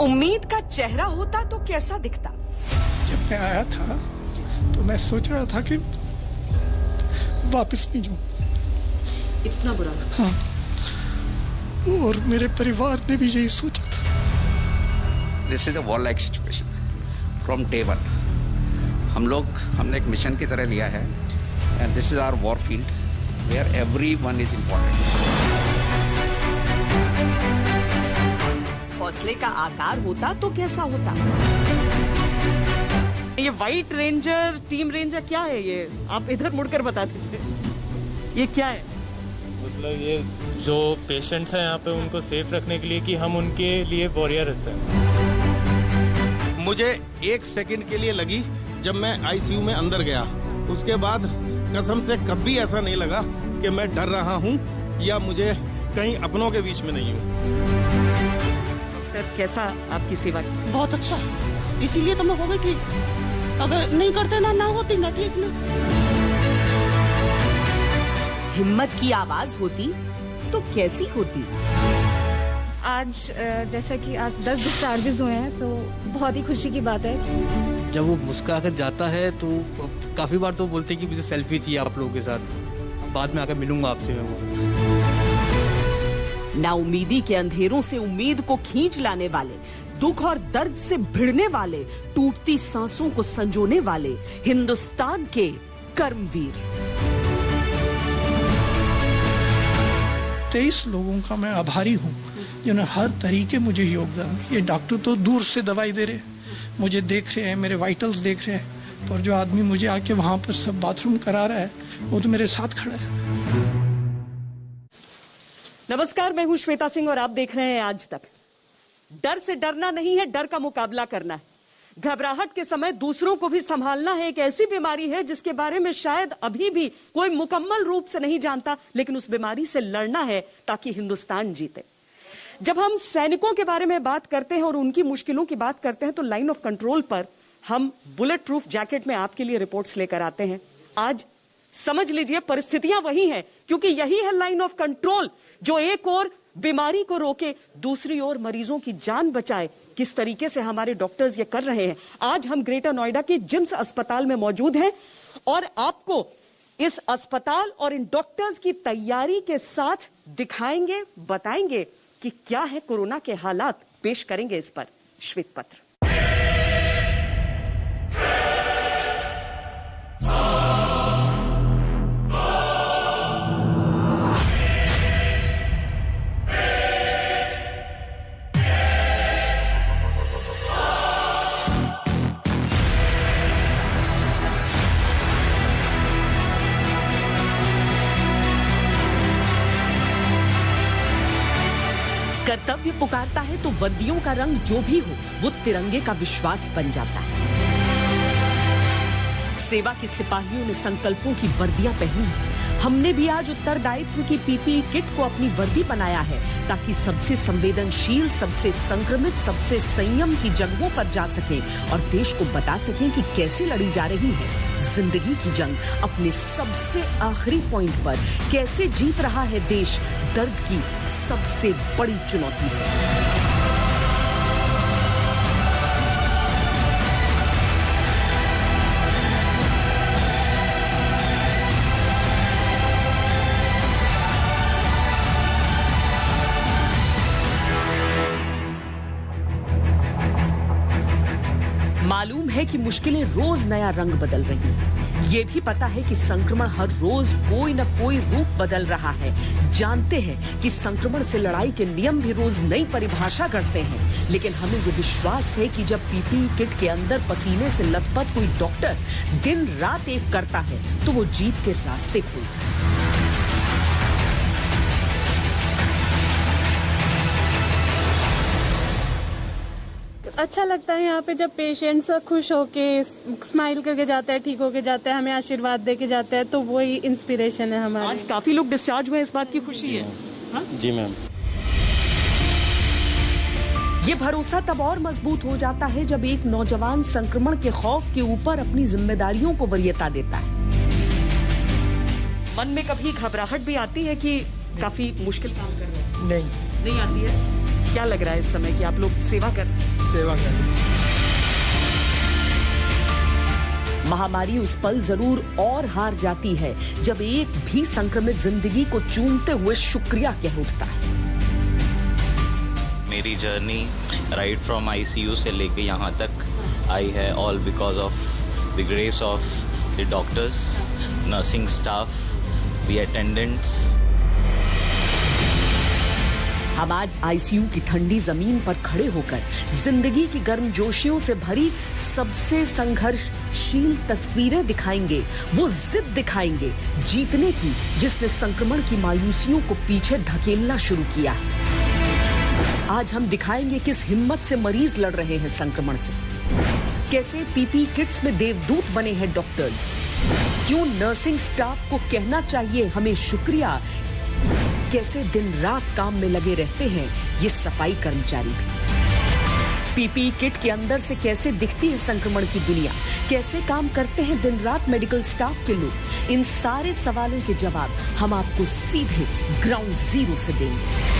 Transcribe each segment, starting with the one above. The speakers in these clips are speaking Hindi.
उम्मीद का चेहरा होता तो कैसा दिखता? जब मैं आया था तो मैं सोच रहा था कि वापस नहीं जाऊं। इतना बुरा? हाँ, और मेरे परिवार ने भी यही सोचा था। This is a war like situation from day one. हमने एक मिशन की तरह लिया है and this is our war field where everyone is important. हौसले का आकार होता तो कैसा होता? ये व्हाइट रेंजर, टीम रेंजर क्या है ये? आप इधर मुड़कर बता दीजिए, ये क्या है? मतलब ये जो पेशेंट्स हैं यहाँ पे उनको सेफ रखने के लिए कि हम उनके लिए वॉरियर्स हैं। मुझे 1 सेकंड के लिए लगी जब मैं आईसीयू में अंदर गया, उसके बाद कसम से कभी ऐसा नहीं लगा कि मैं डर रहा हूँ या मुझे कहीं अपनों के बीच में नहीं हूँ। डॉक्टर कैसा आपकी सेवा? बहुत अच्छा, इसीलिए तो मैं हो गई कि अगर नहीं करते ना होती ना ठीक ना। हिम्मत की आवाज होती तो कैसी होती? आज जैसा कि आज 10 डिस्चार्जेस हुए हैं, तो बहुत ही खुशी की बात है। जब वो मुस्कुरा कर जाता है तो काफी बार तो बोलते हैं कि मुझे सेल्फी चाहिए आप लोगों के साथ, बाद में आकर मिलूंगा आपसे मैं वो। नाउमीदी के अंधेरों से उम्मीद को खींच लाने वाले, दुख और दर्द से भिड़ने वाले, टूटती सांसों को संजोने वाले हिंदुस्तान के कर्मवीर। 23 लोगों का मैं आभारी हूँ जिन्होंने हर तरीके मुझे योगदान। ये डॉक्टर तो दूर से दवाई दे रहे, मुझे देख रहे हैं, मेरे वाइटल्स देख रहे हैं, पर जो आदमी मुझे आके वहां पर सब बाथरूम करा रहा है वो तो मेरे साथ खड़ा है। नमस्कार, मैं हूं श्वेता सिंह और आप देख रहे हैं आज तक। डर से डरना नहीं है, डर का मुकाबला करना है। घबराहट के समय दूसरों को भी संभालना है। एक ऐसी बीमारी है जिसके बारे में शायद अभी भी कोई मुकम्मल रूप से नहीं जानता, लेकिन उस बीमारी से लड़ना है ताकि हिंदुस्तान जीते। जब हम सैनिकों के बारे में बात करते हैं और उनकी मुश्किलों की बात करते हैं तो लाइन ऑफ कंट्रोल पर हम बुलेट प्रूफ जैकेट में आपके लिए रिपोर्ट्स लेकर आते हैं। आज समझ लीजिए परिस्थितियां वही हैं, क्योंकि यही है लाइन ऑफ कंट्रोल जो एक और बीमारी को रोके, दूसरी ओर मरीजों की जान बचाए। किस तरीके से हमारे डॉक्टर्स ये कर रहे हैं। आज हम ग्रेटर नोएडा के जिम्स अस्पताल में मौजूद हैं और आपको इस अस्पताल और इन डॉक्टर्स की तैयारी के साथ दिखाएंगे, बताएंगे कि क्या है कोरोना के हालात। पेश करेंगे इस पर श्वेत पत्र। कर्तव्य पुकारता है तो वर्दियों का रंग जो भी हो वो तिरंगे का विश्वास बन जाता है। सेवा के सिपाहियों ने संकल्पों की वर्दियां पहनी। हमने भी आज उत्तरदायित्व की पीपीई किट को अपनी वर्दी बनाया है ताकि सबसे संवेदनशील, सबसे संक्रमित, सबसे संयम की जगहों पर जा सके और देश को बता सके कि कैसे लड़ी जा रही है जिंदगी की जंग। अपने सबसे आखिरी पॉइंट पर कैसे जीत रहा है देश दर्द की सबसे बड़ी चुनौती से। मालूम है कि मुश्किलें रोज नया रंग बदल रही हैं। ये भी पता है कि संक्रमण हर रोज कोई न कोई रूप बदल रहा है। जानते हैं कि संक्रमण से लड़ाई के नियम भी रोज नई परिभाषा करते हैं, लेकिन हमें ये विश्वास है कि जब पीपीई किट के अंदर पसीने से लथपथ कोई डॉक्टर दिन रात एक करता है तो वो जीत के रास्ते खोलता है। अच्छा लगता है यहाँ पे जब पेशेंट्स खुश होके स्माइल करके जाते हैं, ठीक होके जाते हैं, हमें आशीर्वाद देके जाते हैं, तो वही इंस्पिरेशन है हमारी। आज काफी लोग डिस्चार्ज हुए, इस बात की खुशी है। हा? जी मैम। ये भरोसा तब और मजबूत हो जाता है जब एक नौजवान संक्रमण के खौफ के ऊपर अपनी जिम्मेदारियों को वरीयता देता है। मन में कभी घबराहट भी आती है कि काफी मुश्किल काम कर रहे हैं? नहीं आती है। क्या लग रहा है इस समय कि आप लोग सेवा कर सेवा करें। महामारी उस पल जरूर और हार जाती है जब एक भी संक्रमित जिंदगी को चूमते हुए शुक्रिया कह उठता है। मेरी जर्नी राइट फ्रॉम आईसीयू से लेके यहाँ तक आई है all because of the grace of the doctors, nursing staff, the attendants. हम आज आईसीयू की ठंडी जमीन पर खड़े होकर जिंदगी की गर्मजोशियों से भरी सबसे संघर्षशील तस्वीरें दिखाएंगे, वो जिद दिखाएंगे जीतने की जिसने संक्रमण की मायूसियों को पीछे धकेलना शुरू किया है। आज हम दिखाएंगे किस हिम्मत से मरीज लड़ रहे हैं संक्रमण से, कैसे पीपी किट्स में देवदूत बने हैं डॉक्टर्स, क्यों नर्सिंग स्टाफ को कहना चाहिए हमें शुक्रिया, कैसे दिन रात काम में लगे रहते हैं ये सफाई कर्मचारी भी, पीपी किट के अंदर से कैसे दिखती है संक्रमण की दुनिया, कैसे काम करते हैं दिन रात मेडिकल स्टाफ के लोग। इन सारे सवालों के जवाब हम आपको सीधे ग्राउंड जीरो से देंगे।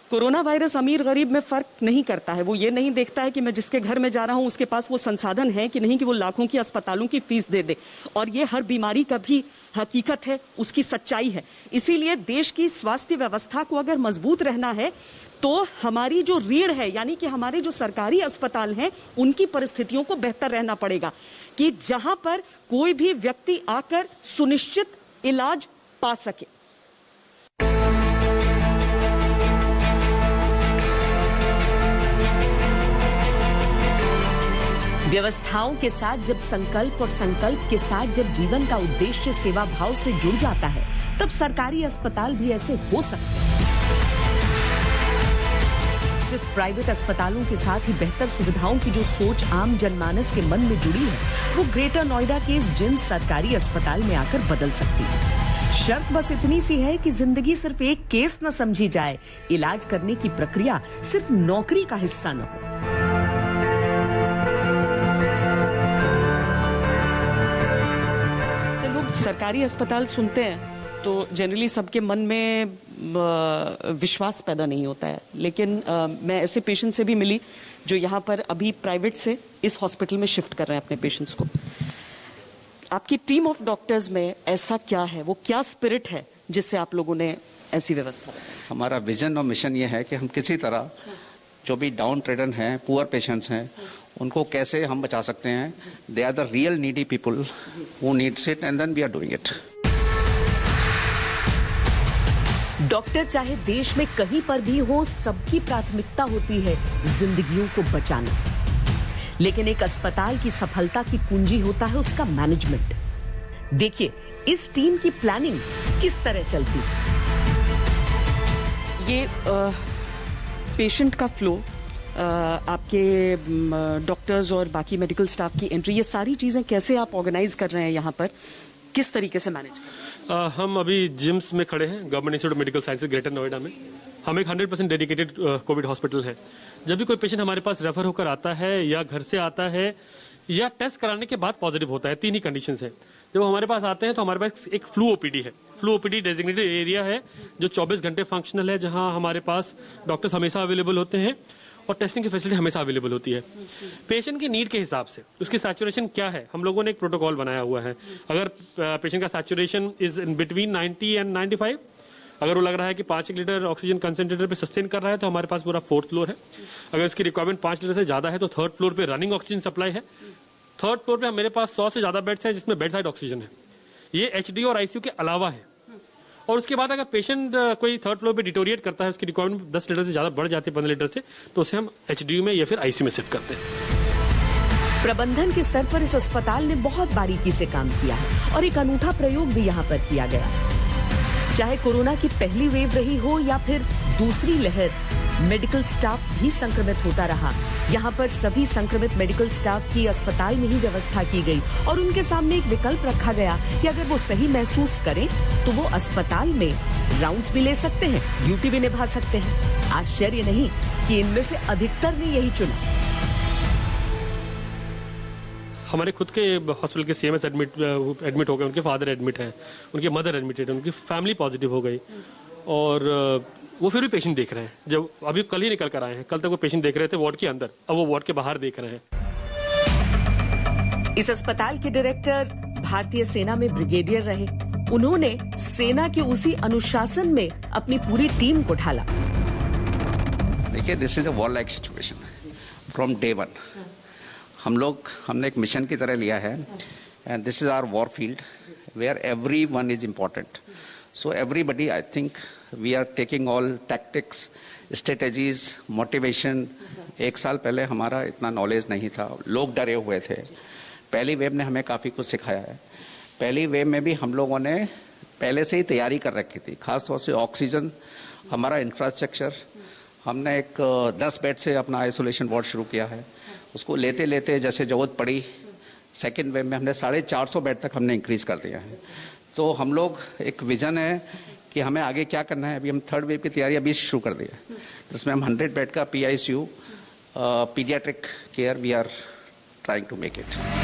कोरोना वायरस अमीर गरीब में फर्क नहीं करता है। वो ये नहीं देखता है कि मैं जिसके घर में जा रहा हूं उसके पास वो संसाधन है कि नहीं कि वो लाखों की अस्पतालों की फीस दे दे। और ये हर बीमारी का भी हकीकत है, उसकी सच्चाई है। इसीलिए देश की स्वास्थ्य व्यवस्था को अगर मजबूत रहना है तो हमारी जो रीढ़ है यानी कि हमारे जो सरकारी अस्पताल हैं उनकी परिस्थितियों को बेहतर रहना पड़ेगा कि जहां पर कोई भी व्यक्ति आकर सुनिश्चित इलाज पा सके। व्यवस्थाओं के साथ जब संकल्प और संकल्प के साथ जब जीवन का उद्देश्य सेवा भाव से जुड़ जाता है तब सरकारी अस्पताल भी ऐसे हो सकते हैं। सिर्फ प्राइवेट अस्पतालों के साथ ही बेहतर सुविधाओं की जो सोच आम जनमानस के मन में जुड़ी है वो ग्रेटर नोएडा के इस जिन सरकारी अस्पताल में आकर बदल सकती है। शर्त बस इतनी सी है कि जिंदगी सिर्फ एक केस न समझी जाए, इलाज करने की प्रक्रिया सिर्फ नौकरी का हिस्सा न हो। सरकारी अस्पताल सुनते हैं तो जनरली सबके मन में विश्वास पैदा नहीं होता है, लेकिन मैं ऐसे पेशेंट से भी मिली जो यहाँ पर अभी प्राइवेट से इस हॉस्पिटल में शिफ्ट कर रहे हैं अपने पेशेंट्स को। आपकी टीम ऑफ डॉक्टर्स में ऐसा क्या है, वो क्या स्पिरिट है जिससे आप लोगों ने ऐसी व्यवस्था? हमारा विजन और मिशन ये है कि हम किसी तरह जो भी डाउन ट्रेडन हैं, पुअर पेशेंट्स हैं, उनको कैसे हम बचा सकते हैं। They are the real needy people who needs it and then we are doing it. Doctor चाहे देश में कहीं पर भी हो, सबकी प्राथमिकता होती है जिंदगियों को बचाना। लेकिन एक अस्पताल की सफलता की कुंजी होता है उसका मैनेजमेंट। देखिए इस टीम की प्लानिंग किस तरह चलती है। ये पेशेंट का फ्लो, आपके डॉक्टर्स और बाकी मेडिकल स्टाफ की एंट्री, ये सारी चीजें कैसे आप ऑर्गेनाइज कर रहे हैं यहाँ पर, किस तरीके से मैनेज? हम अभी जिम्स में खड़े हैं, government institute of medical sciences greater Noida में। हम एक 100% डेडिकेटेड कोविड हॉस्पिटल है। जब भी कोई पेशेंट हमारे पास रेफर होकर आता है या घर से आता है या टेस्ट कराने के बाद पॉजिटिव होता है, 3 ही कंडीशंस है। जब हमारे पास आते हैं तो हमारे पास एक फ्लू ओपीडी है। फ्लू ओपीडी डेजिग्नेटेड एरिया है जो 24 घंटे फंक्शनल है, जहां हमारे पास डॉक्टर्स हमेशा अवेलेबल होते हैं और टेस्टिंग की फैसिलिटी हमेशा अवेलेबल होती है। पेशेंट की नीड के हिसाब से उसकी सैचुरेशन क्या है, हम लोगों ने एक प्रोटोकॉल बनाया हुआ है। अगर पेशेंट का saturation is in between 90 and 95, अगर वो लग रहा है कि 5 लीटर ऑक्सीजन कंसेंट्रेटर पे सस्टेन कर रहा है तो हमारे पास पूरा 4th फ्लोर है। अगर इसकी रिक्वायरमेंट 5 लीटर से ज्यादा है तो 3rd फ्लोर पे रनिंग ऑक्सीजन सप्लाई है। 3rd फ्लोर पे मेरे पास 100 से ज्यादा बेड्स है जिसमें बेड साइड ऑक्सीजन है। ये एचडी और आईसीयू के अलावा है। और उसके बाद अगर पेशेंट कोई 3rd फ्लोर पे डिटोरिएट करता है, उसकी रिक्वायरमेंट 10 लीटर से ज्यादा बढ़ जाती है 15 लीटर से, तो उसे हम एचडीयू में या फिर आईसीयू में शिफ्ट करते हैं। प्रबंधन के स्तर पर इस अस्पताल ने बहुत बारीकी से काम किया है और एक अनूठा प्रयोग भी यहाँ पर किया गया है। चाहे कोरोना की पहली वेव रही हो या फिर दूसरी लहर, मेडिकल स्टाफ भी संक्रमित होता रहा। यहाँ पर सभी संक्रमित मेडिकल स्टाफ की अस्पताल में ही व्यवस्था की गई और उनके सामने एक विकल्प रखा गया कि अगर वो सही महसूस करें तो वो अस्पताल में राउंड्स भी ले सकते हैं, ड्यूटी भी निभा सकते हैं। आश्चर्य नहीं कि इनमें से अधिकतर ने यही चुना। हमारे खुद के हॉस्पिटल के सीएमएस एडमिट हो गए, उनके फादर एडमिट हैं, उनके मदर एडमिटेड है, उनकी फैमिली पॉजिटिव हो गई और वो फिर भी पेशेंट देख रहे हैं। जब अभी कल ही निकल कर आए हैं, कल तक वो पेशेंट देख रहे थे वार्ड के अंदर, अब वो वार्ड के बाहर देख रहे हैं। इस अस्पताल के डायरेक्टर भारतीय सेना में ब्रिगेडियर रहे। उन्होंने सेना के उसी अनुशासन में अपनी पूरी टीम को ढाला। देखिए, this is a war like situation from day one. हमने एक मिशन की तरह लिया है, and this is our war field where everyone is important. So everybody, I think we are taking all tactics, strategies, motivation. एक साल पहले हमारा इतना नॉलेज नहीं था, लोग डरे हुए थे। पहली वेव ने हमें काफी कुछ सिखाया है। पहली वेव में भी हम लोगों ने पहले से ही तैयारी कर रखी थी, खासतौर से ऑक्सीजन, हमारा इंफ्रास्ट्रक्चर। हमने एक 10 बेड से अपना आइसोलेशन वार्ड शुरू किया है। उसको लेते लेते जैसे जरूरत पड़ी, सेकेंड वेव में हमने 450 बेड तक हमने इंक्रीज कर दिया है। तो हम लोग एक विजन है कि हमें आगे क्या करना है। अभी हम थर्ड वेव की तैयारी अभी शुरू कर दी है, जिसमें हम 100 बेड का PICU paediatric care we are trying to make it.